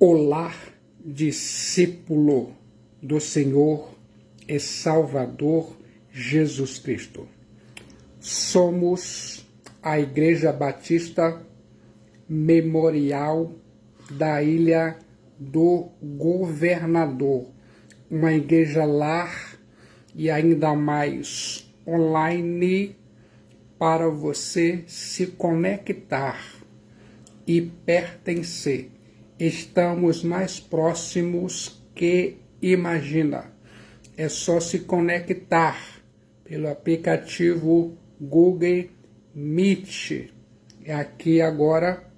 Olá, discípulo do Senhor e Salvador Jesus Cristo. Somos a Igreja Batista Memorial da Ilha do Governador, uma igreja lar e ainda mais online para você se conectar e pertencer. Estamos mais próximos que imagina. É só se conectar pelo aplicativo Google Meet. Aqui agora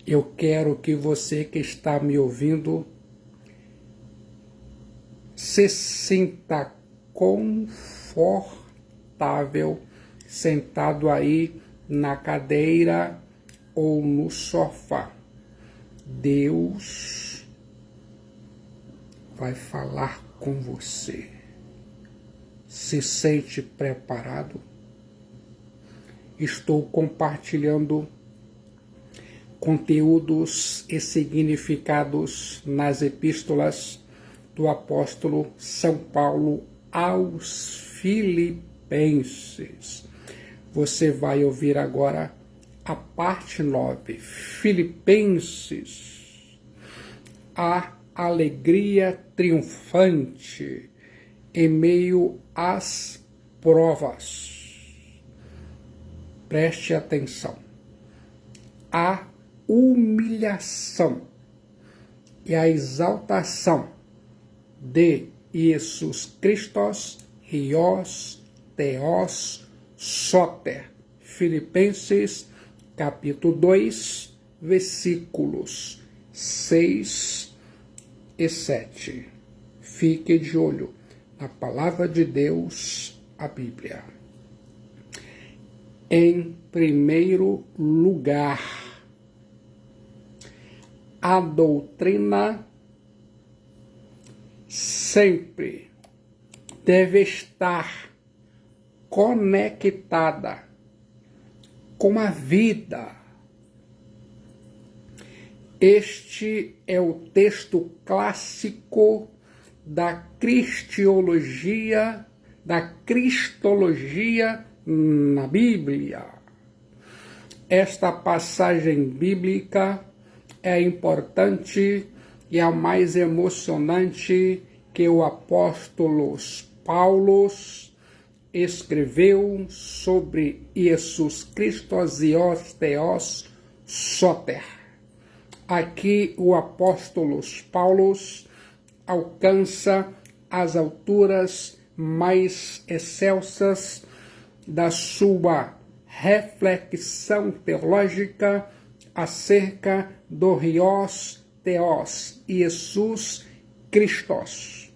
eu quero que você que está me ouvindo se sinta confortável sentado aí na cadeira ou no sofá. Deus vai falar com você. Se sente preparado? Estou compartilhando conteúdos e significados nas epístolas do apóstolo São Paulo aos Filipenses. Você vai ouvir agora a parte 9, Filipenses, a alegria triunfante em meio às provas. Preste atenção. A humilhação e a exaltação de Jesus Christos, Hios, Theos, Soter. Filipenses capítulo 2, versículos 6 e 7. Fique de olho na palavra de Deus, a Bíblia. Em primeiro lugar, a doutrina sempre deve estar conectada com a vida. Este é o texto clássico da cristologia na Bíblia. Esta passagem bíblica é importante e a mais emocionante que o apóstolo Paulo escreveu sobre Jesus Christos e Hios, Theos, Soter. Aqui o apóstolo Paulo alcança as alturas mais excelsas da sua reflexão teológica acerca do Hios, Theos, Jesus Christos.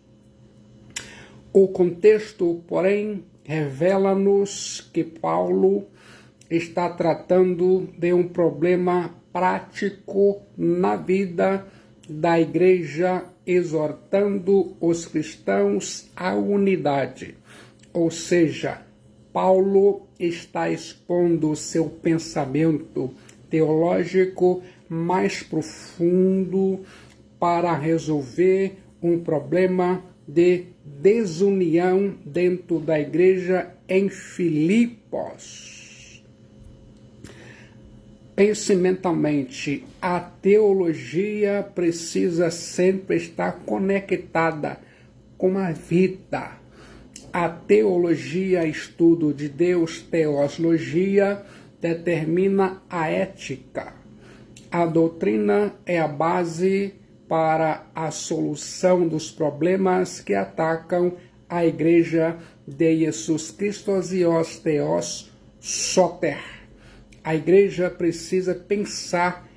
O contexto, porém, revela-nos que Paulo está tratando de um problema prático na vida da igreja, exortando os cristãos à unidade. Ou seja, Paulo está expondo seu pensamento teológico mais profundo para resolver um problema de desunião dentro da igreja em Filipos. Pense mentalmente, a teologia precisa sempre estar conectada com a vida. A teologia, estudo de Deus, teoslogia, determina a ética. A doutrina é a base para a solução dos problemas que atacam a igreja de Jesus Christos e Hios, Theos, Soter. A igreja precisa pensar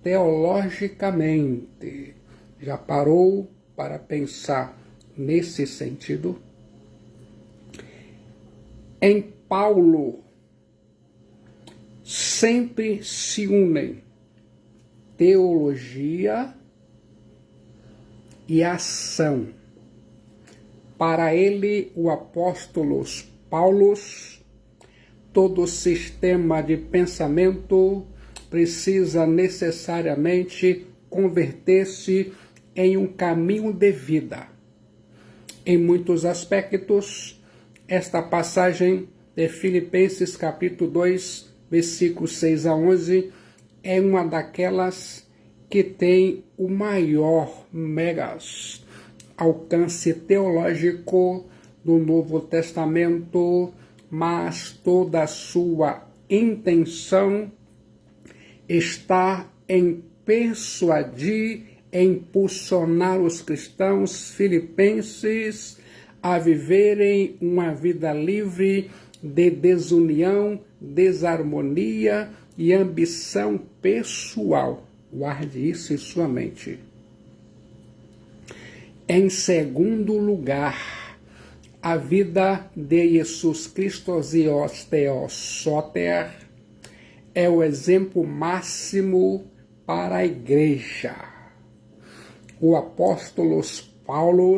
teologicamente. Já parou para pensar nesse sentido? Em Paulo, sempre se unem teologia e ação. Para ele, o apóstolo Paulo, todo sistema de pensamento precisa necessariamente converter-se em um caminho de vida. Em muitos aspectos, esta passagem de Filipenses capítulo 2, versículos 6 a 11, é uma daquelas que tem o maior megas alcance teológico do Novo Testamento, mas toda a sua intenção está em persuadir, impulsionar os cristãos filipenses a viverem uma vida livre de desunião, desarmonia e ambição pessoal. Guarde isso em sua mente. Em segundo lugar, a vida de Jesus Cristo Zios Theos Soter é o exemplo máximo para a igreja. O apóstolo Paulo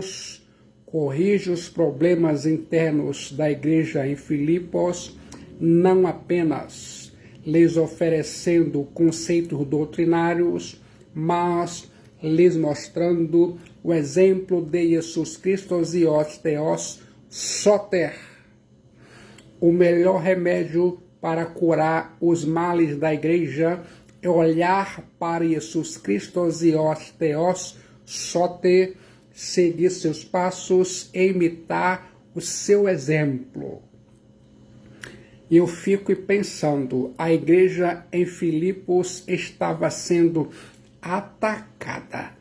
corrige os problemas internos da igreja em Filipos, não apenas lhes oferecendo conceitos doutrinários, mas lhes mostrando o exemplo de Jesus Cristo Zios Theos Soter, o melhor remédio para curar os males da igreja é olhar para Jesus Cristo Zios Theos Soter, seguir seus passos e imitar o seu exemplo. Eu fico pensando, a igreja em Filipos estava sendo atacada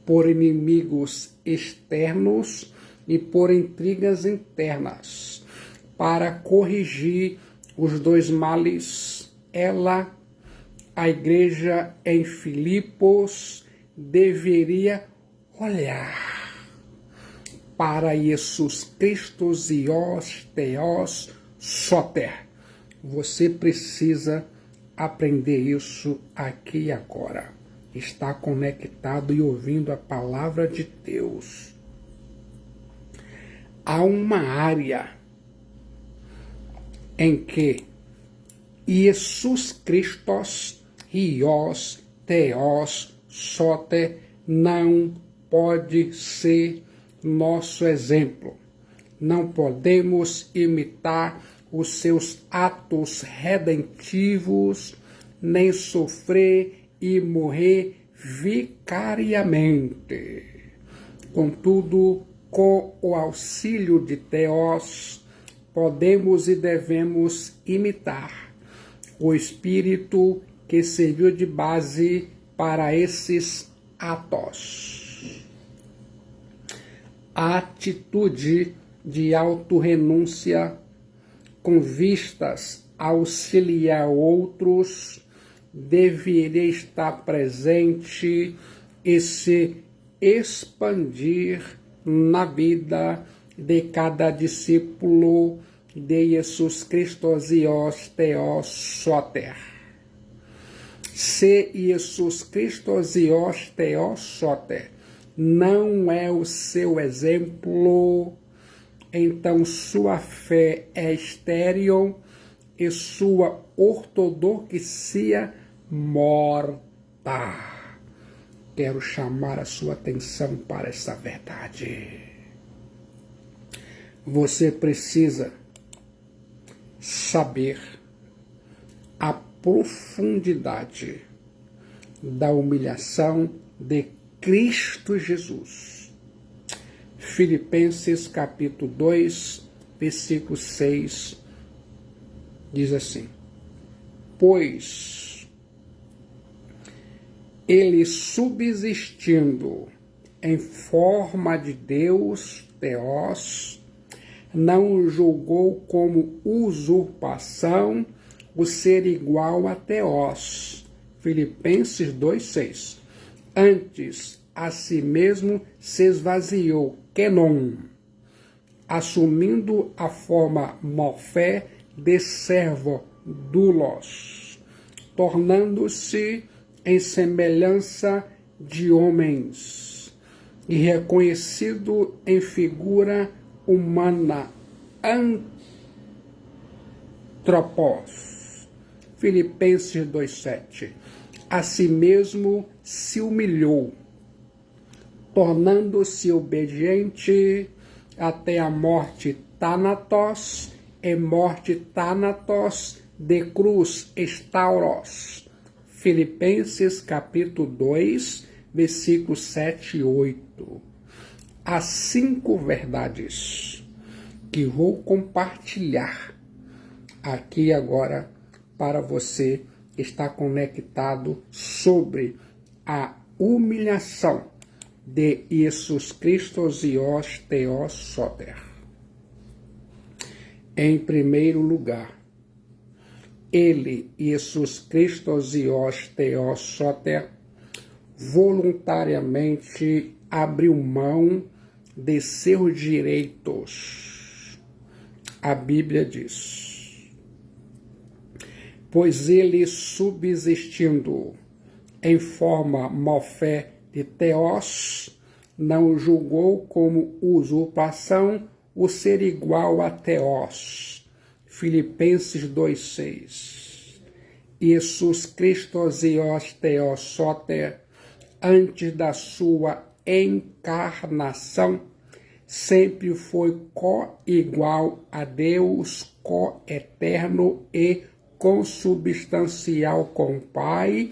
por inimigos externos e por intrigas internas. Para corrigir os dois males, a igreja em Filipos, deveria olhar para Jesus Cristo Zios Theos Soter. Você precisa aprender isso aqui e agora. Está conectado e ouvindo a palavra de Deus. Há uma área em que Jesus Cristo Zios Theos Soter não pode ser nosso exemplo. Não podemos imitar os seus atos redentivos, nem sofrer e morrer vicariamente. Contudo, com o auxílio de Theos, podemos e devemos imitar o Espírito que serviu de base para esses atos. A atitude de autorrenúncia com vistas a auxiliar outros deveria estar presente e se expandir na vida de cada discípulo de Jesus Cristo Zios Theos Soter. Se Jesus Cristo Zios Theos Soter não é o seu exemplo, então sua fé é estéril e sua ortodoxia morta. Quero chamar a sua atenção para essa verdade. Você precisa saber a profundidade da humilhação de Cristo Jesus. Filipenses capítulo 2, versículo 6, diz assim: pois ele, subsistindo em forma de Deus, Theos, não julgou como usurpação o ser igual a Theos. Filipenses 2,6. Antes, a si mesmo se esvaziou, Kenon, assumindo a forma morfé de servo doulos, tornando-se em semelhança de homens, e reconhecido em figura humana, antropos. Filipenses 2,7. a si mesmo se humilhou, tornando-se obediente até a morte Thanatos, e morte Thanatos de cruz estauros. Filipenses capítulo 2, versículos 7 e 8. As 5 verdades que vou compartilhar aqui agora para você estar conectado sobre a humilhação de Jesus Cristo Zios Theos Soter. Em primeiro lugar, ele, Jesus Cristo Zios Theos Soter, voluntariamente abriu mão de seus direitos. A Bíblia diz: pois ele, subsistindo em forma morfé de Theos, não julgou como usurpação o ser igual a Theos. Filipenses 2,6. Jesus Cristo Zios Theos Soter, antes da sua encarnação, sempre foi co-igual a Deus, co-eterno e consubstancial com o Pai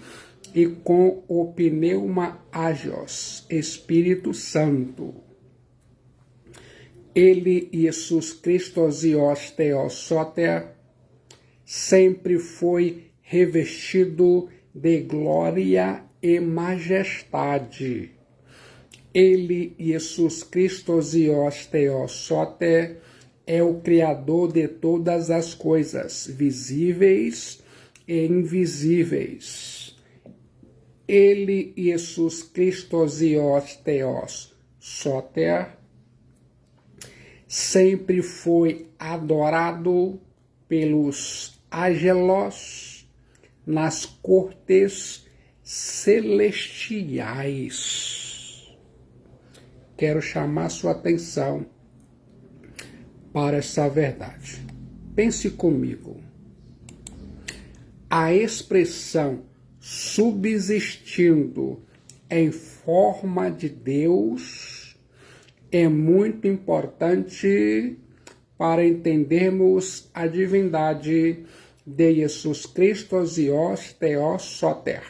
e com o pneuma agios, Espírito Santo. Ele, Jesus Cristo Zios Theos Soter, sempre foi revestido de glória e majestade. Ele, Jesus Cristo Zios Theos Soter, é o Criador de todas as coisas, visíveis e invisíveis. Ele, Jesus Cristo Zios Theos Soter, sempre foi adorado pelos ángelos nas cortes celestiais. Quero chamar sua atenção para essa verdade. Pense comigo. A expressão subsistindo em forma de Deus é muito importante para entendermos a divindade de Jesus Cristo Zios Theos Soter.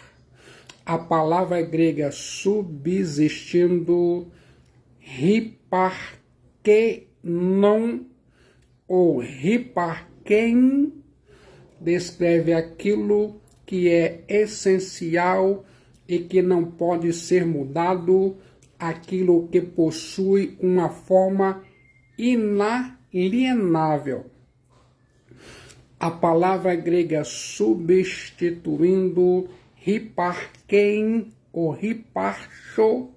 A palavra grega subsistindo, hiparkenon ou hiparken, descreve aquilo que é essencial e que não pode ser mudado, aquilo que possui uma forma inalienável. A palavra grega substituindo, hiparken ou hiparcho,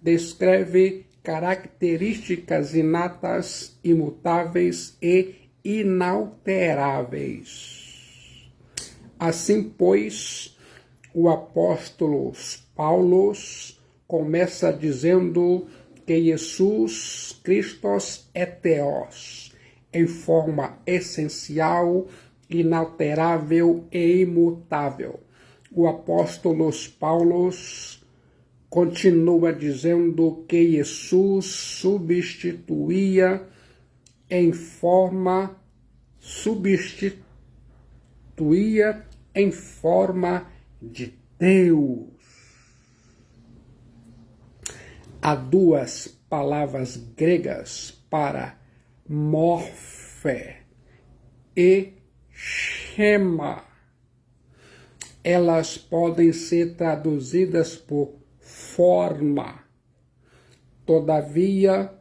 descreve características inatas, imutáveis e inalteráveis. Assim, pois, o apóstolo Paulo começa dizendo que Jesus Cristo é Theos, em forma essencial, inalterável e imutável. O apóstolo Paulo continua dizendo que Jesus substituía em forma de Deus. Há 2 palavras gregas para morfé e schema. Elas podem ser traduzidas por forma. Todavia,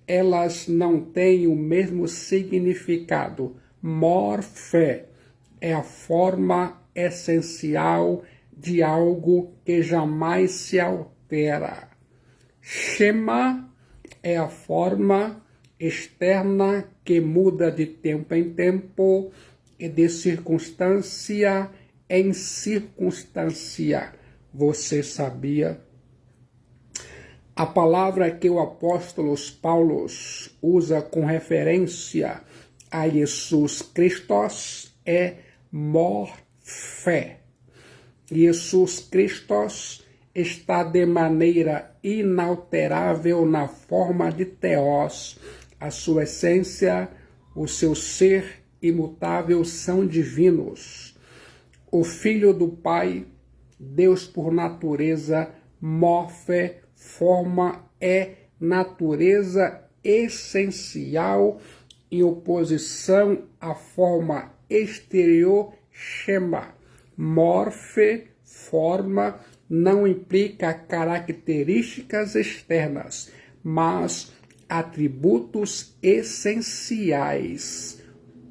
elas não têm o mesmo significado. Morfé é a forma essencial de algo que jamais se altera. Schema é a forma externa que muda de tempo em tempo e de circunstância em circunstância. Você sabia? A palavra que o apóstolo Paulo usa com referência a Jesus Cristo é morfé. Jesus Cristo está de maneira inalterável na forma de Theos. A sua essência, o seu ser imutável são divinos. O Filho do Pai, Deus por natureza, morfe, forma, é natureza essencial em oposição à forma exterior, chama. Morfe, forma, não implica características externas, mas atributos essenciais.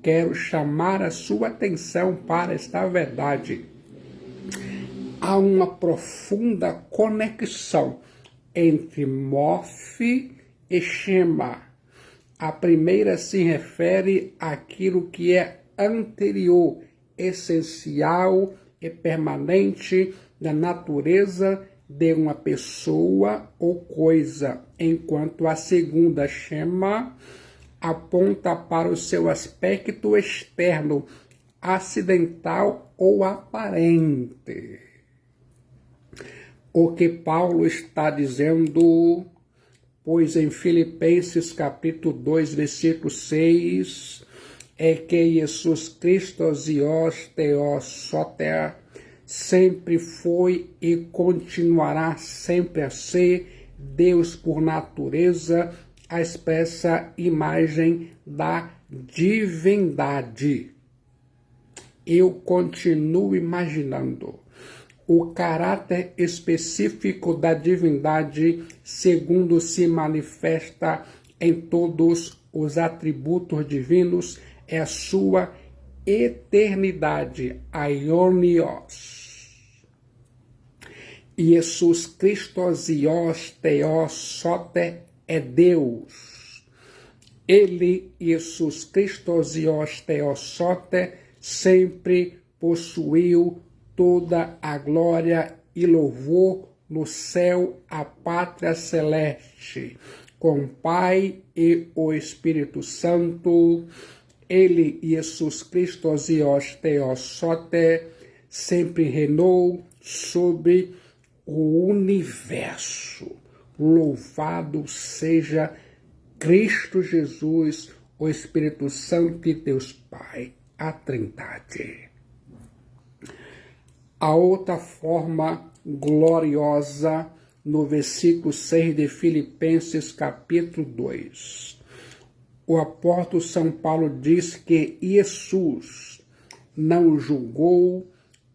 Quero chamar a sua atenção para esta verdade. Há uma profunda conexão entre morfe e chama. A primeira se refere àquilo que é anterior, essencial e permanente da natureza de uma pessoa ou coisa, enquanto a segunda chama aponta para o seu aspecto externo, acidental ou aparente. O que Paulo está dizendo, pois em Filipenses capítulo 2, versículo 6, é que Jesus Cristo, Zios, Theos, Soter, sempre foi e continuará sempre a ser Deus por natureza, a expressa imagem da divindade. Eu continuo imaginando o caráter específico da divindade, segundo se manifesta em todos os atributos divinos, é a sua eternidade, aionios. Jesus Cristo, Zios, Theos, Soter, é Deus. Ele, Jesus Cristo, Zios, Theos, Soter, sempre possuiu toda a glória e louvor no céu, a pátria celeste, com o Pai e o Espírito Santo. Ele, Jesus Cristo, Zios, Theos, Soter, sempre reinou sobre o universo. Louvado seja Cristo Jesus, o Espírito Santo e Deus Pai, a Trindade. A outra forma gloriosa, no versículo 6 de Filipenses capítulo 2. O apóstolo São Paulo diz que Jesus não julgou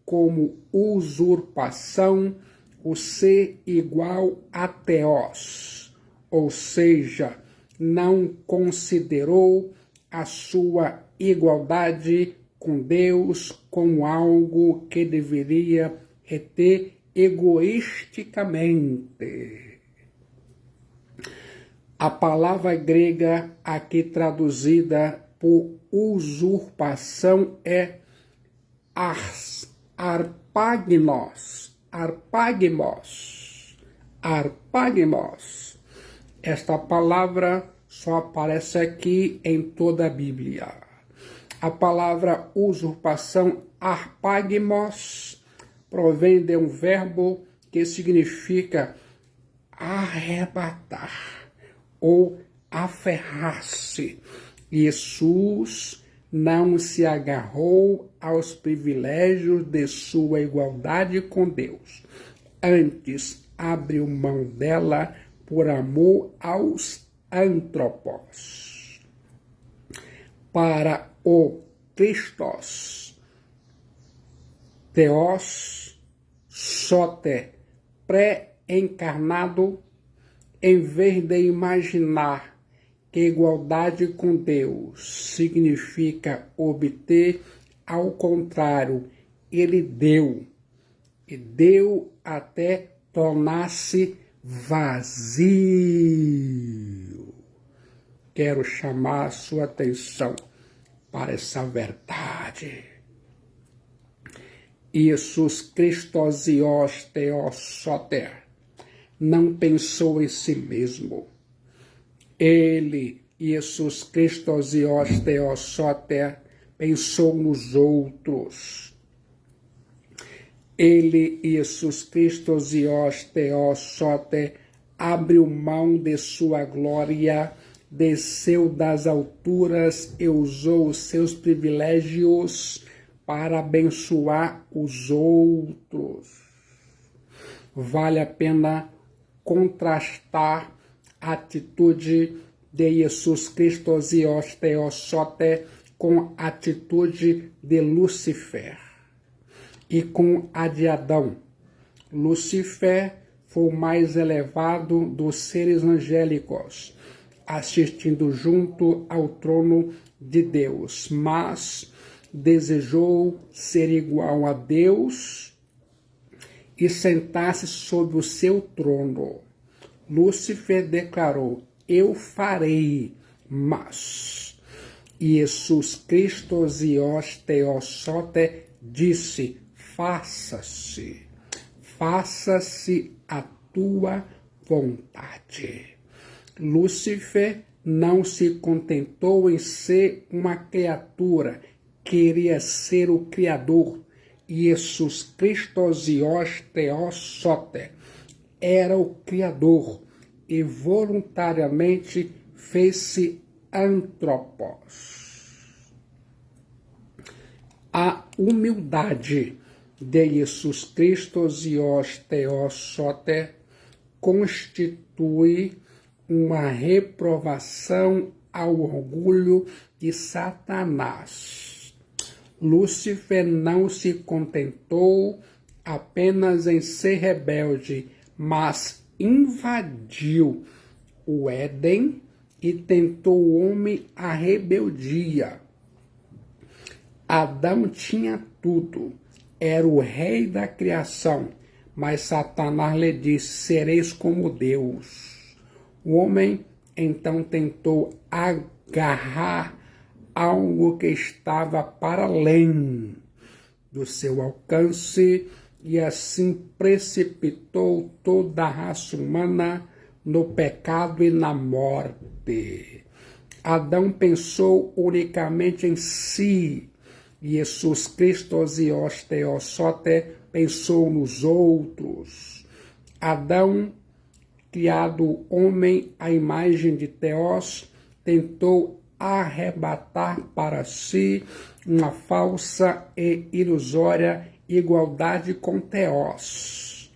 como usurpação o ser igual a Theos, ou seja, não considerou a sua igualdade com Deus como algo que deveria reter egoisticamente. A palavra grega aqui traduzida por usurpação é arpagmos. Esta palavra só aparece aqui em toda a Bíblia. A palavra usurpação, arpagmos, provém de um verbo que significa arrebatar ou aferrar-se. Jesus não se agarrou aos privilégios de sua igualdade com Deus. Antes, abriu mão dela por amor aos antropos. Para o Christos, Theos, Soter, pré-encarnado, em vez de imaginar que igualdade com Deus significa obter, ao contrário, ele deu, e deu até tornar-se vazio. Quero chamar a sua atenção para essa verdade. Jesus Cristo, Zios, Theos, Soter, não pensou em si mesmo. Ele, Jesus Cristo, Zios, Theos, Soter, pensou nos outros. Ele, Jesus Cristo, Zios, Theos, Soter, abriu mão de sua glória, desceu das alturas e usou os seus privilégios para abençoar os outros. Vale a pena contrastar a atitude de Jesus Cristo, Zios, Theos, Soter, com a atitude de Lúcifer e com a de Adão. Lúcifer foi o mais elevado dos seres angélicos, assistindo junto ao trono de Deus, mas desejou ser igual a Deus e sentar-se sobre o seu trono. Lúcifer declarou: eu farei, mas Jesus Cristo, Zios, Theos, Soter, disse: faça-se a tua vontade. Lúcifer não se contentou em ser uma criatura, queria ser o Criador. Jesus Cristo, Zios, Theos, Soter, era o Criador e voluntariamente fez-se antropos. A humildade de Jesus Cristo, Zios, Theos, Soter, constitui uma reprovação ao orgulho de Satanás. Lúcifer não se contentou apenas em ser rebelde, mas invadiu o Éden e tentou o homem à rebeldia. Adão tinha tudo, era o rei da criação, mas Satanás lhe disse: sereis como Deus. O homem então tentou agarrar algo que estava para além do seu alcance e assim precipitou toda a raça humana no pecado e na morte. Adão pensou unicamente em si. Jesus Cristo, Zios, Theos, Soter, pensou nos outros. Adão, criado homem à imagem de Theos, tentou arrebatar para si uma falsa e ilusória igualdade com Theos.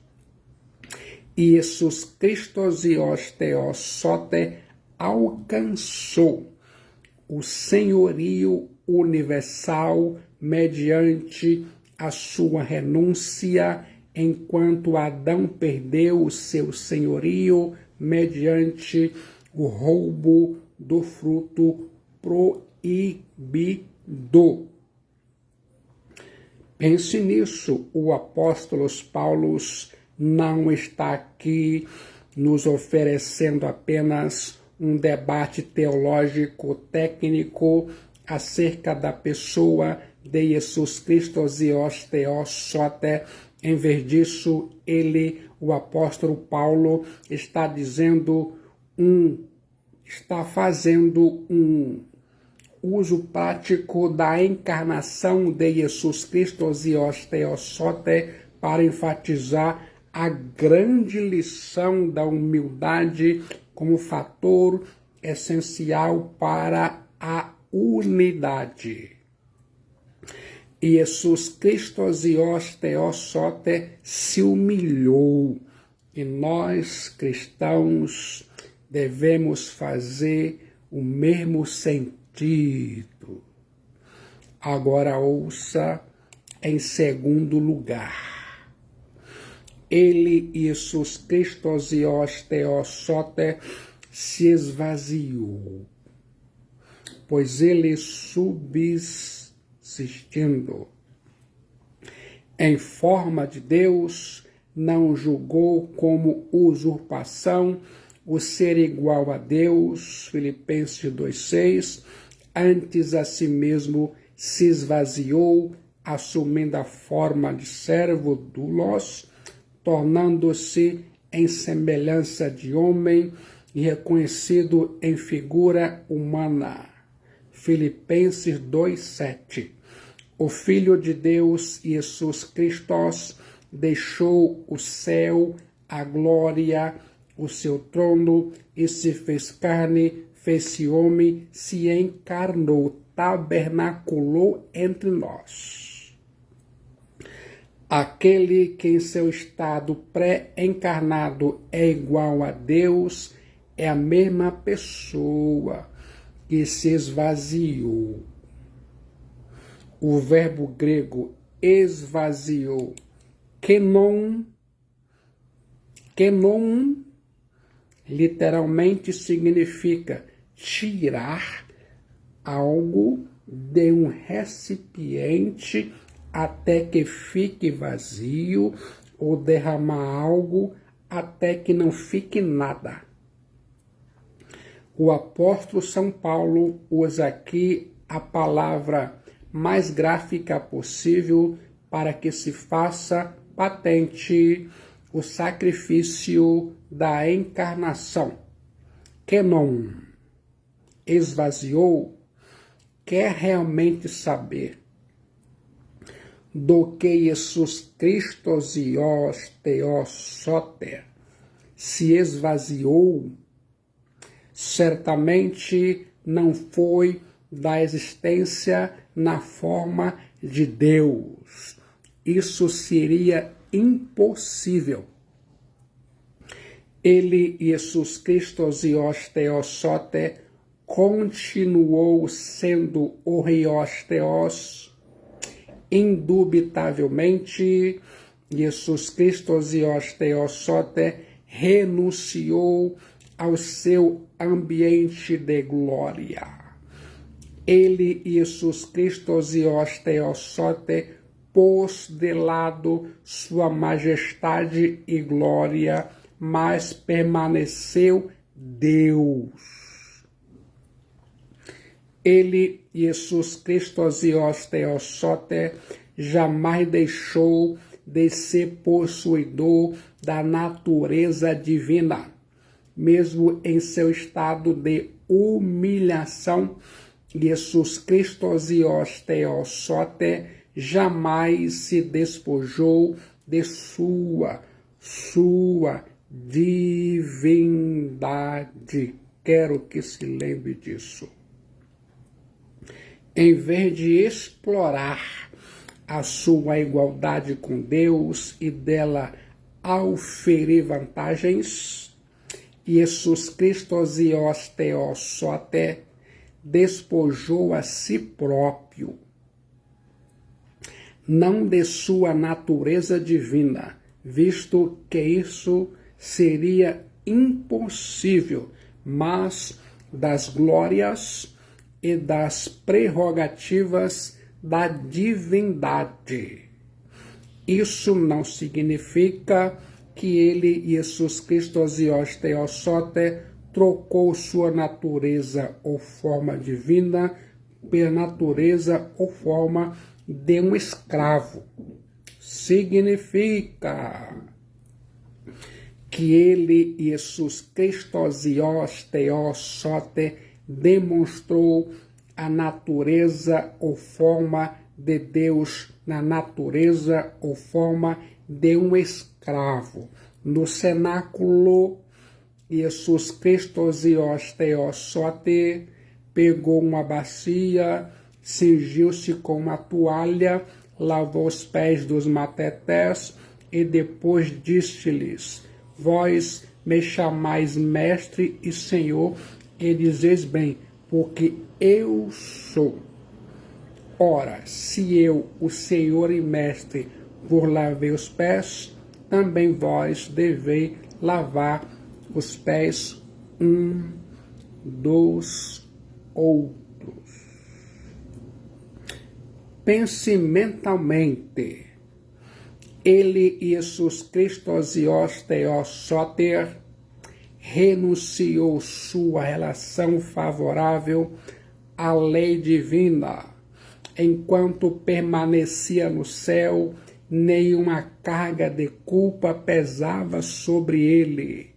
Jesus Cristo, Zios, Theos, Soter, alcançou o senhorio universal mediante a sua renúncia, enquanto Adão perdeu o seu senhorio mediante o roubo do fruto proibido. Pense nisso, o apóstolo Paulo não está aqui nos oferecendo apenas um debate teológico técnico acerca da pessoa de Jesus Cristo, Zios, Theos, Soter. Em vez disso, o apóstolo Paulo, está fazendo um uso prático da encarnação de Jesus Cristo, Zios, Theos, Soter, para enfatizar a grande lição da humildade como fator essencial para a unidade. Jesus Cristo, Zios, Theos, Soter, se humilhou e nós, cristãos, devemos fazer o mesmo sentido. Agora ouça em segundo lugar. Ele, Jesus Cristo, Zios, Theos, Soter, se esvaziou, pois ele subsistindo em forma de Deus, não julgou como usurpação o ser igual a Deus, Filipenses 2,6, antes a si mesmo se esvaziou, assumindo a forma de servo doulos, tornando-se em semelhança de homem e reconhecido em figura humana. Filipenses 2,7. O Filho de Deus, Jesus Cristo, deixou o céu, a glória, o seu trono, e se fez carne, fez-se homem, se encarnou, tabernaculou entre nós. Aquele que em seu estado pré-encarnado é igual a Deus, é a mesma pessoa que se esvaziou. O verbo grego esvaziou, kenon, literalmente significa tirar algo de um recipiente até que fique vazio, ou derramar algo até que não fique nada. O apóstolo São Paulo usa aqui a palavra mais gráfica possível para que se faça patente o sacrifício da encarnação. Kenon, esvaziou, quer realmente saber do que Jesus Christos ios theos soter se esvaziou, certamente não foi da existência na forma de Deus. Isso seria impossível. Ele, Jesus Christos ios theos soter, continuou sendo o Ios theos. Indubitavelmente, Jesus Christos ios theos soter renunciou ao seu ambiente de glória. Ele, Jesus Christos ios theos soter, pôs de lado sua majestade e glória, mas permaneceu Deus. Ele, Jesus Christos ios theos soter, jamais deixou de ser possuidor da natureza divina. Mesmo em seu estado de humilhação, Jesus Christos ios theos soter jamais se despojou de sua divindade. Quero que se lembre disso. Em vez de explorar a sua igualdade com Deus e dela auferir vantagens, Jesus Christos ios theos soter despojou a si próprio, não de sua natureza divina, visto que isso seria impossível, mas das glórias e das prerrogativas da divindade. Isso não significa que ele, Jesus Christos ios theos soter, trocou sua natureza ou forma divina pela natureza ou forma de um escravo. Significa que ele, Jesus Christos ios theos soter, demonstrou a natureza ou forma de Deus na natureza ou forma de um escravo. No cenáculo, Jesus Christos ios theos soter pegou uma bacia, cingiu-se com uma toalha, lavou os pés dos matetés e depois disse-lhes: vós me chamais mestre e senhor, e dizeis bem, porque eu sou. Ora, se eu, o senhor e mestre, vos lavei os pés, também vós deveis lavar os pés dos outros. Pense mentalmente. Ele, Jesus Christos ios theos soter, renunciou sua relação favorável à lei divina. Enquanto permanecia no céu, nenhuma carga de culpa pesava sobre ele.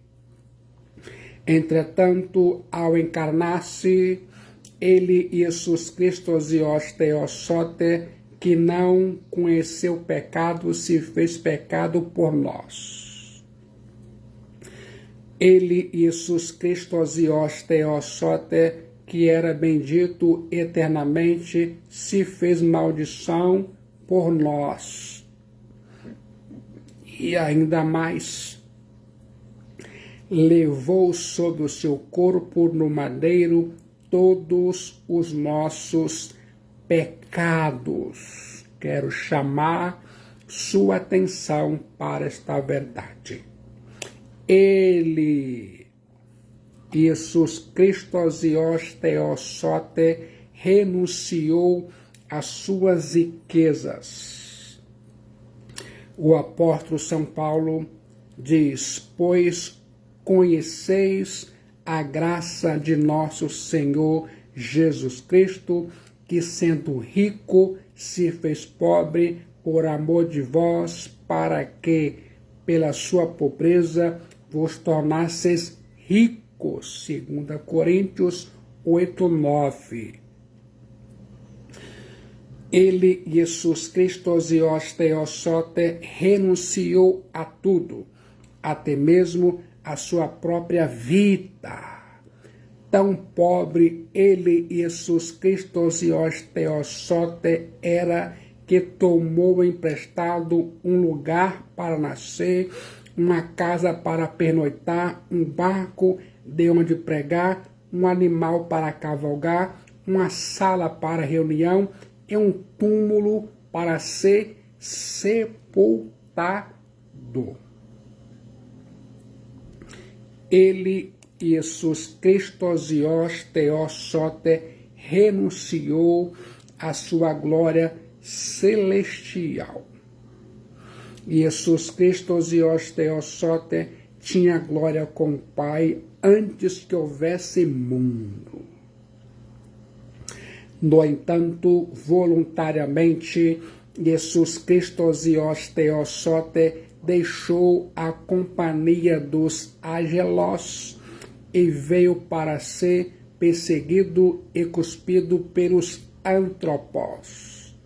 Entretanto, ao encarnar-se, ele, Jesus Christos ios theos soter, que não conheceu pecado, se fez pecado por nós. Ele, Jesus Cristo, Osios Teossote, que era bendito eternamente, se fez maldição por nós. E ainda mais, levou sobre o seu corpo no madeiro todos os nossos pecados. Quero chamar sua atenção para esta verdade. Ele, Jesus Cristo, Osios Teossote, renunciou às suas riquezas. O apóstolo São Paulo diz: pois conheceis a graça de nosso Senhor Jesus Cristo, que sendo rico se fez pobre por amor de vós, para que pela sua pobreza vos tornasseis ricos. 2 Coríntios 8:9. Ele, Jesus Cristo, Osios Teossote, renunciou a tudo, até mesmo a sua própria vida. Tão pobre ele, Jesus Cristo, Osios Teossote, era que tomou emprestado um lugar para nascer, uma casa para pernoitar, um barco de onde pregar, um animal para cavalgar, uma sala para reunião e um túmulo para ser sepultado. Ele, Jesus Cristo, Osios Teossote, renunciou à sua glória celestial. Jesus Cristo, Osios Teossote, tinha glória com o Pai antes que houvesse mundo. No entanto, voluntariamente, Jesus Cristo, Osios Teossote, deixou a companhia dos angelos e veio para ser perseguido e cuspido pelos antropós.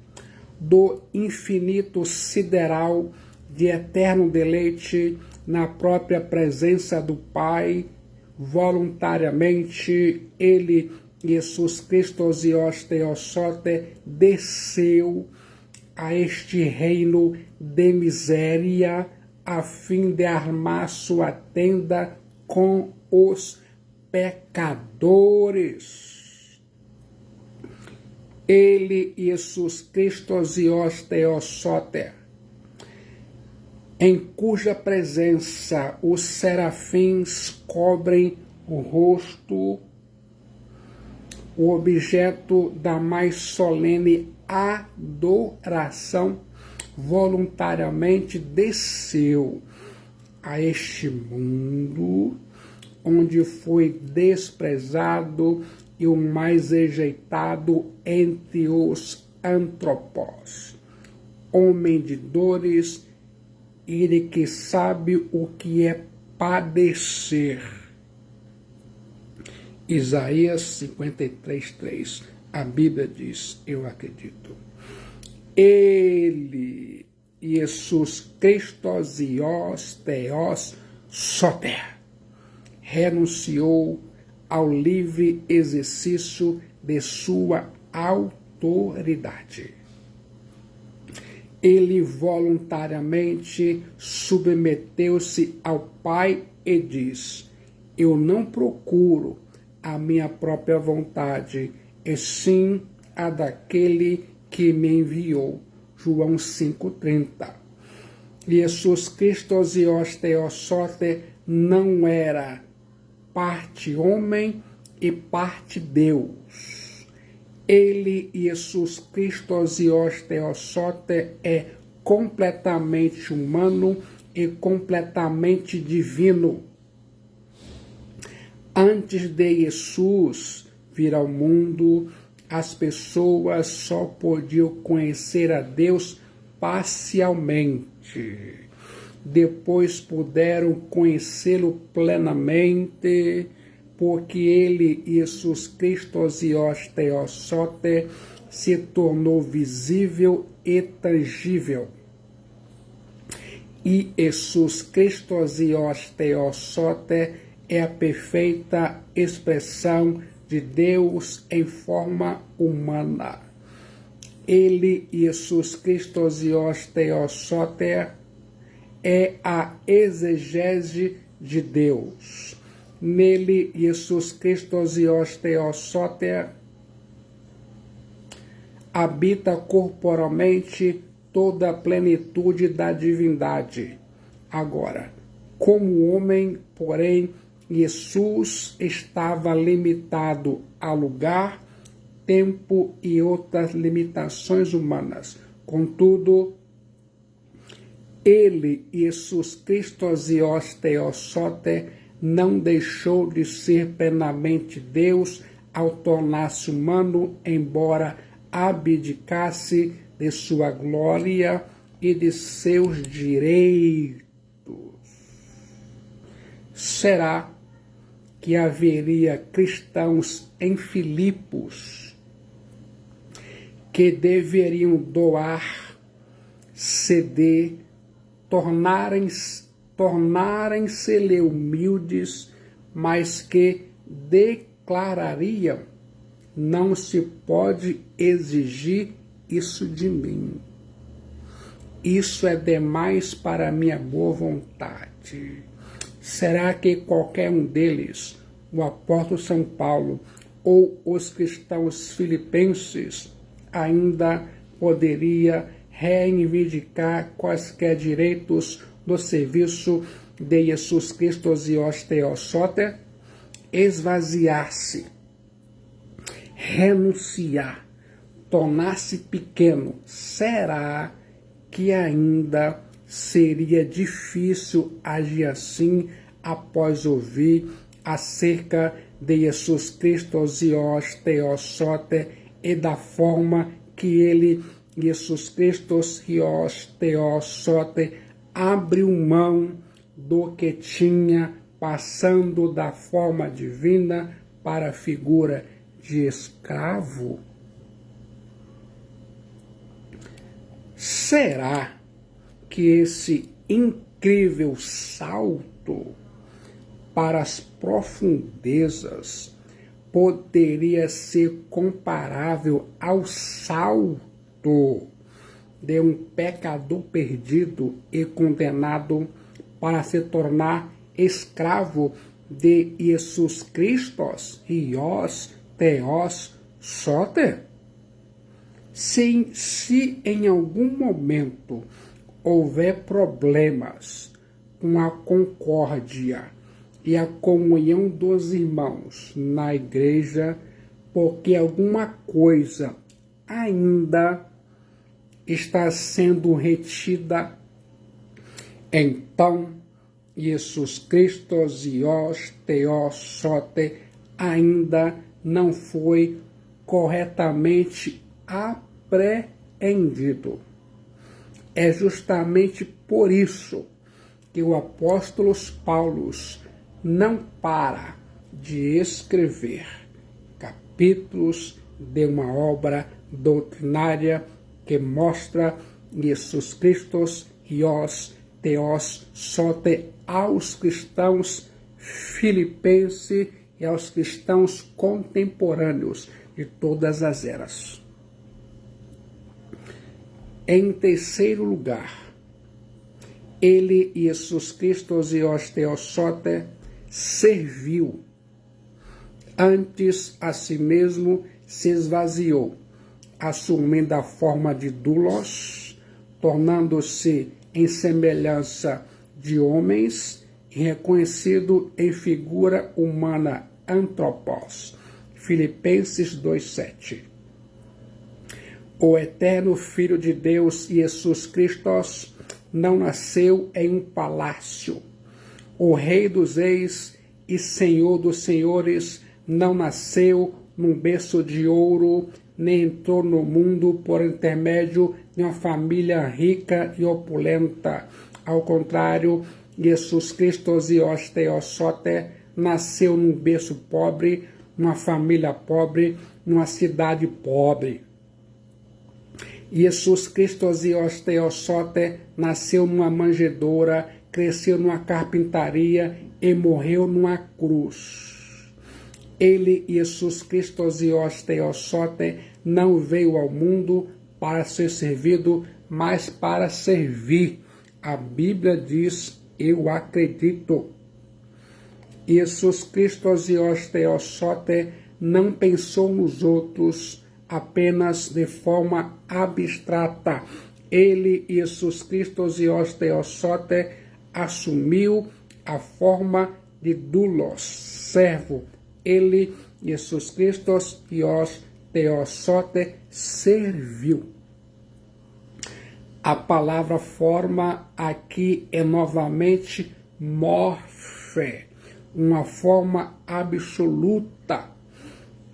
Do infinito sideral de eterno deleite na própria presença do Pai, voluntariamente ele, Jesus Cristo, Osios Teossote, desceu a este reino de miséria, a fim de armar sua tenda com os pecadores. Ele, Jesus Cristo, Osios Teossote, em cuja presença os serafins cobrem o rosto, o objeto da mais solene adoração, voluntariamente desceu a este mundo, onde foi desprezado e o mais rejeitado entre os antropós, homem de dores, ele que sabe o que é padecer. Isaías 53:3. A Bíblia diz, eu acredito. Ele, Jesus Cristo, Osios Teossote, renunciou ao livre exercício de sua autoridade. Ele voluntariamente submeteu-se ao Pai e diz: eu não procuro a minha própria vontade, e sim a daquele que me enviou. João 5:30. Jesus Cristo, Osios Teossote, não era parte homem e parte Deus. Ele, Jesus Cristo, Osios Teossote, é completamente humano e completamente divino. Antes de Jesus vir ao mundo, as pessoas só podiam conhecer a Deus parcialmente. Depois puderam conhecê-lo plenamente, porque ele, Jesus Cristo, Osios Teossote, se tornou visível e tangível. E Jesus Christos Ios Theos Soter é a perfeita expressão de Deus em forma humana. Ele, Jesus Christos Ios Theos Soter, é a exegese de Deus. Nele, Jesus Christos Ios Theos Soter, habita corporalmente toda a plenitude da divindade. Agora, como homem, porém, Jesus estava limitado a lugar, tempo e outras limitações humanas. Contudo, ele, Jesus Christos Ios Theos Soter, não deixou de ser plenamente Deus ao tornar-se humano, embora abdicasse de sua glória e de seus direitos. Será que haveria cristãos em Filipos que deveriam doar, ceder, tornarem-se humildes, mas que declarariam: não se pode exigir isso de mim. Isso é demais para a minha boa vontade. Será que qualquer um deles, o apóstolo São Paulo ou os cristãos filipenses, ainda poderia reivindicar quaisquer direitos do serviço de Jesus Christos Ios Theos Soter? Esvaziar-se, renunciar, tornar-se pequeno, será que ainda seria difícil agir assim após ouvir acerca de Jesus Christos Ios Theos Soter e da forma que ele, Jesus Christos Ios Theos Soter, abriu mão do que tinha, passando da forma divina para a figura de escravo? Será que esse incrível salto para as profundezas poderia ser comparável ao salto de um pecador perdido e condenado para se tornar escravo de Jesus Christos Ios Theos Soter? Sim, se em algum momento houver problemas com a concórdia e a comunhão dos irmãos na igreja, porque alguma coisa ainda está sendo retida, então Jesus Christos Ios Theos Soter ainda não foi corretamente apreendido. É justamente por isso que o apóstolo Paulo não para de escrever capítulos de uma obra doutrinária que mostra Jesus Christos Ios Theos Soter aos cristãos filipenses e aos cristãos contemporâneos de todas as eras. Em terceiro lugar, ele, Jesus Christos Ios Theos Soter, serviu. Antes a si mesmo se esvaziou, assumindo a forma de doulos, tornando-se em semelhança de homens e reconhecido em figura humana, antropos. Filipenses 2:7. O eterno Filho de Deus, Jesus Cristo, não nasceu em um palácio. O Rei dos Reis e Senhor dos Senhores não nasceu num berço de ouro, nem entrou no mundo por intermédio de uma família rica e opulenta. Ao contrário, Jesus Christos Ios Theos Soter nasceu num berço pobre, numa família pobre, numa cidade pobre. Jesus Cristo Zios Teossote nasceu numa manjedoura, cresceu numa carpintaria e morreu numa cruz. Ele, Jesus Cristo Zios Teossote, não veio ao mundo para ser servido, mas para servir. A Bíblia diz, eu acredito. Jesus Cristo Zios Teossote não pensou nos outros apenas de forma abstrata. Ele, Jesus Cristo Zios Teossote, assumiu a forma de doulos, servo. Ele, Jesus Cristo Zios Teossote, serviu. A palavra forma aqui é novamente morfe, uma forma absoluta.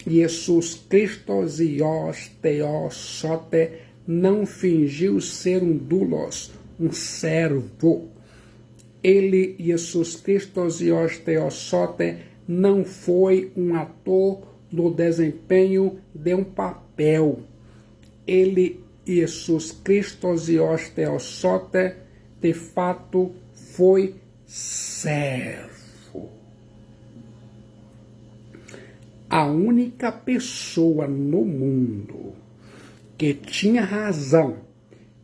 Jesus Cristo Zios Teossote não fingiu ser um doulos, um servo. Ele, Jesus Cristo Zios Teossote, não foi um ator no desempenho de um papel. Ele, Jesus Cristo Zios Teossote, de fato foi servo. A única pessoa no mundo que tinha razão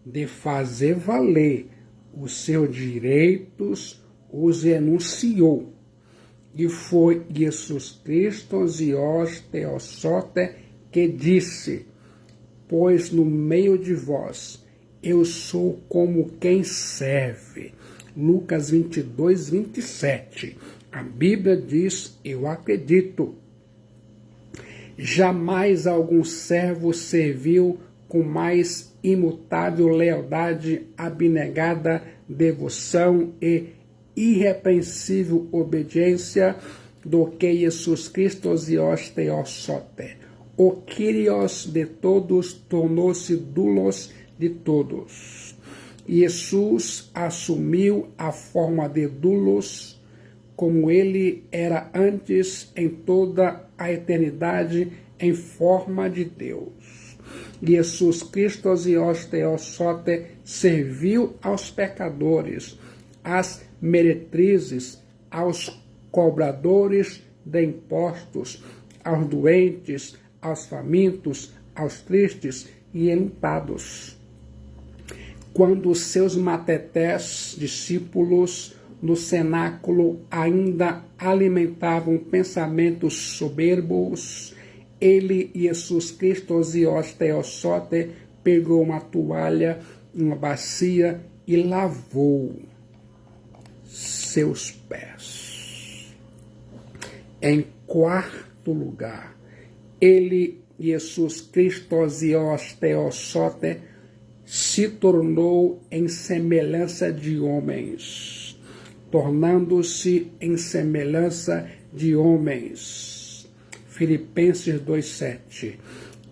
de fazer valer os seus direitos os enunciou. E foi Jesus Cristo Zios Teossote que disse: pois no meio de vós eu sou como quem serve. Lucas 22, 27. A Bíblia diz, eu acredito. Jamais algum servo serviu com mais imutável lealdade, abnegada devoção e irrepreensível obediência do que Jesus Cristo Zios Teossote. O Kyrios de todos tornou-se doulos de todos. Jesus assumiu a forma de doulos, como ele era antes em toda a eternidade, em forma de Deus. Jesus Cristo Zios Teossote serviu aos pecadores, às meretrizes, aos cobradores de impostos, aos doentes, aos famintos, aos tristes e enlutados. Quando seus matetés, discípulos, no cenáculo ainda alimentavam pensamentos soberbos, ele, Jesus Cristo Zios Teossote, pegou uma toalha, uma bacia e lavou seus pés. Em quarto lugar, ele, Jesus Cristo Zios Teossote, se tornou em semelhança de homens, tornando-se em semelhança de homens. Filipenses 2,7.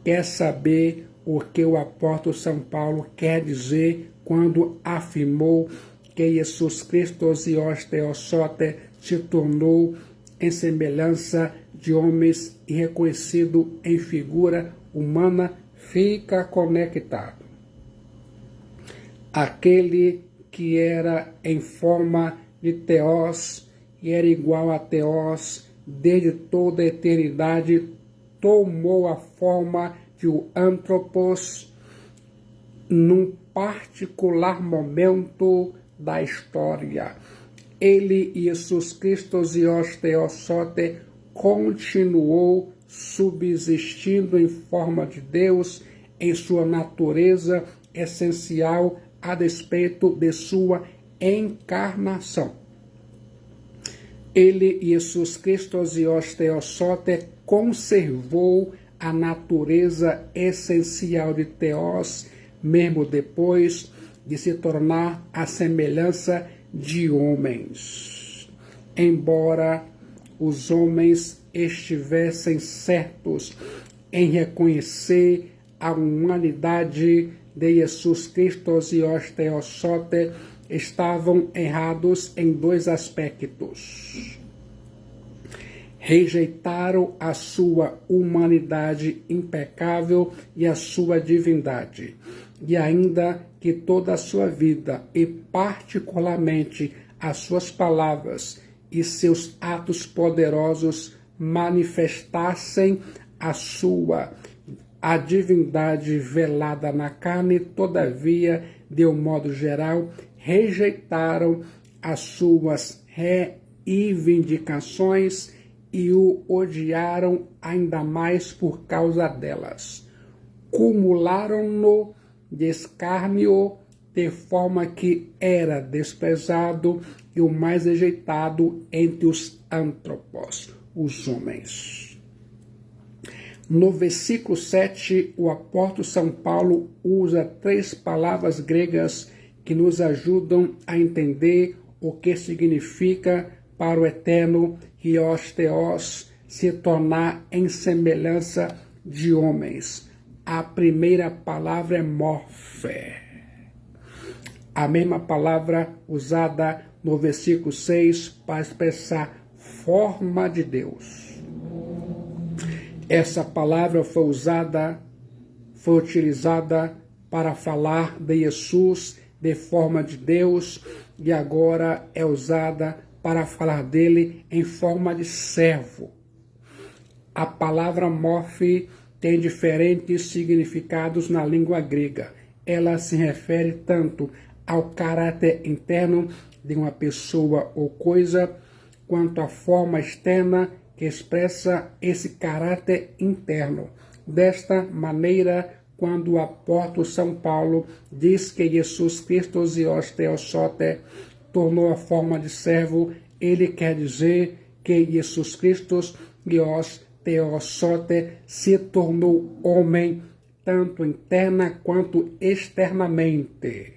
Quer saber o que o apóstolo São Paulo quer dizer quando afirmou que Jesus Cristo Zios Teossote se tornou em semelhança de homens e reconhecido em figura humana? Fica conectado. Aquele que era em forma de Theos e era igual a Theos desde toda a eternidade, tomou a forma de um antropos num particular momento da história. Ele, Jesus Cristo Zios Teossote, continuou subsistindo em forma de Deus, em sua natureza essencial, a despeito de sua encarnação. Ele, Jesus Cristo Zios Teossote, conservou a natureza essencial de Theos, mesmo depois de se tornar a semelhança de homens. Embora os homens estivessem certos em reconhecer a humanidade de Jesus Cristo Zios Teossote, estavam errados em dois aspectos. Rejeitaram a sua humanidade impecável e a sua divindade. e ainda que toda a sua vida, e particularmente as suas palavras e seus atos poderosos manifestassem a divindade velada na carne, todavia, de um modo geral, rejeitaram as suas reivindicações e o odiaram ainda mais por causa delas. Cumularam-no de escárnio, de forma que era desprezado e o mais rejeitado entre os antropos, os homens. No versículo 7, o apóstolo São Paulo usa 3 palavras gregas que nos ajudam a entender o que significa para o eterno Hios Theos se tornar em semelhança de homens. A primeira palavra é morphe. A mesma palavra usada no versículo 6 para expressar forma de Deus. Essa palavra foi utilizada para falar de Jesus de forma de Deus e agora é usada para falar dele em forma de servo. A palavra morphe tem diferentes significados na língua grega. Ela se refere tanto ao caráter interno de uma pessoa ou coisa, quanto à forma externa que expressa esse caráter interno. Desta maneira, quando o apóstolo São Paulo diz que Jesus Cristo Hios Theosote tornou a forma de servo, ele quer dizer que Jesus Cristo Hios Theosote se tornou homem, tanto interna quanto externamente.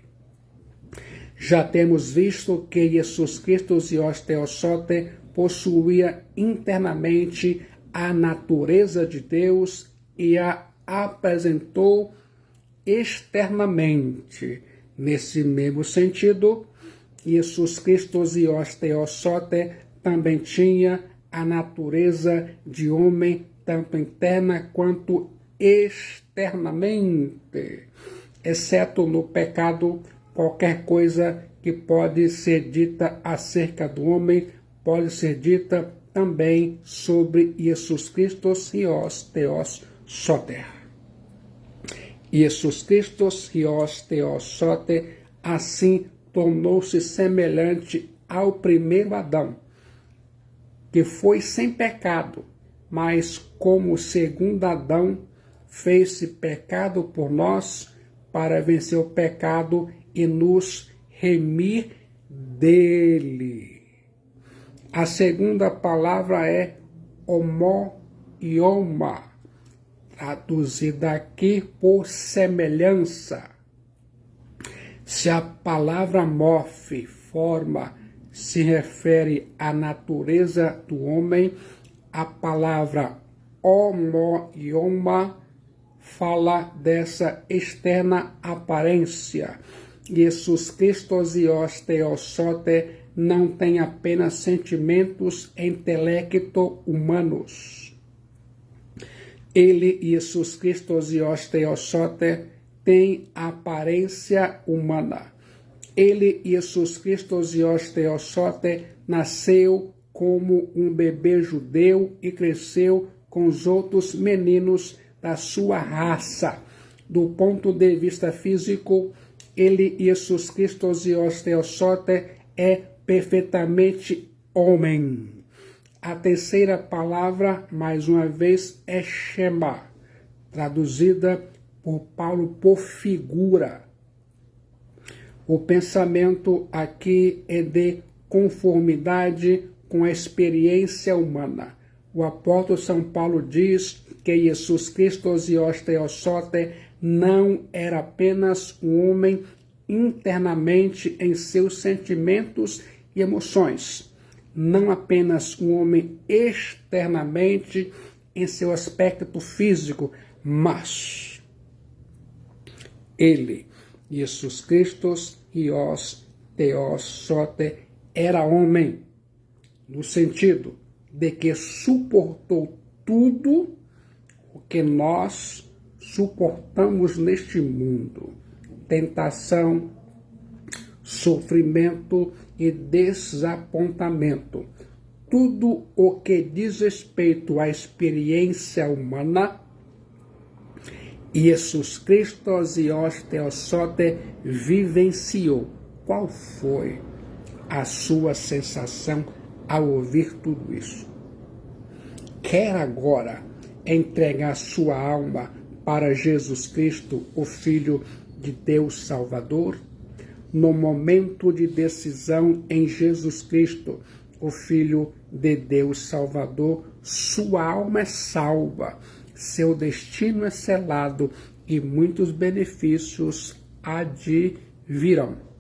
Já temos visto que Jesus Cristo Hios Theosote possuía internamente a natureza de Deus e a apresentou externamente. Nesse mesmo sentido, Jesus Cristo Hios Theosote também tinha a natureza de homem, tanto interna quanto externamente. Exceto no pecado, qualquer coisa que pode ser dita acerca do homem pode ser dita também sobre Jesus Cristo Hios Theosote. Jesus Cristo Hios Theosote assim tornou-se semelhante ao primeiro Adão, que foi sem pecado, mas como o segundo Adão fez-se pecado por nós para vencer o pecado e nos remir dele. A segunda palavra é homoioma, traduzida aqui por semelhança. Se a palavra morphe, forma, se refere à natureza do homem, a palavra homoioma fala dessa externa aparência. Jesus Cristo Hios Theosote não tem apenas sentimentos intelecto-humanos. Ele, Jesus Cristo Hios Theosote, tem aparência humana. Ele, Jesus Cristo Hios Theosote, nasceu como um bebê judeu e cresceu com os outros meninos da sua raça. Do ponto de vista físico, ele, Jesus Cristo Hios Theosote, é perfeitamente homem. A terceira palavra, mais uma vez, é Shema, traduzida por Paulo por figura. O pensamento aqui é de conformidade com a experiência humana. O apóstolo São Paulo diz que Jesus Cristo Hios Theosote não era apenas um homem internamente em seus sentimentos e emoções, não apenas um homem externamente em seu aspecto físico, mas ele, Jesus Cristo Hios Theosote, era homem, no sentido de que suportou tudo o que nós suportamos neste mundo. tentação, sofrimento e desapontamento. Tudo o que diz respeito à experiência humana, Jesus Cristo e os Theosote vivenciou. Qual foi a sua sensação ao ouvir tudo isso? Quer agora entregar sua alma para Jesus Cristo, o Filho de Deus Salvador? No momento de decisão em Jesus Cristo, o Filho de Deus Salvador, sua alma é salva, seu destino é selado e muitos benefícios advirão.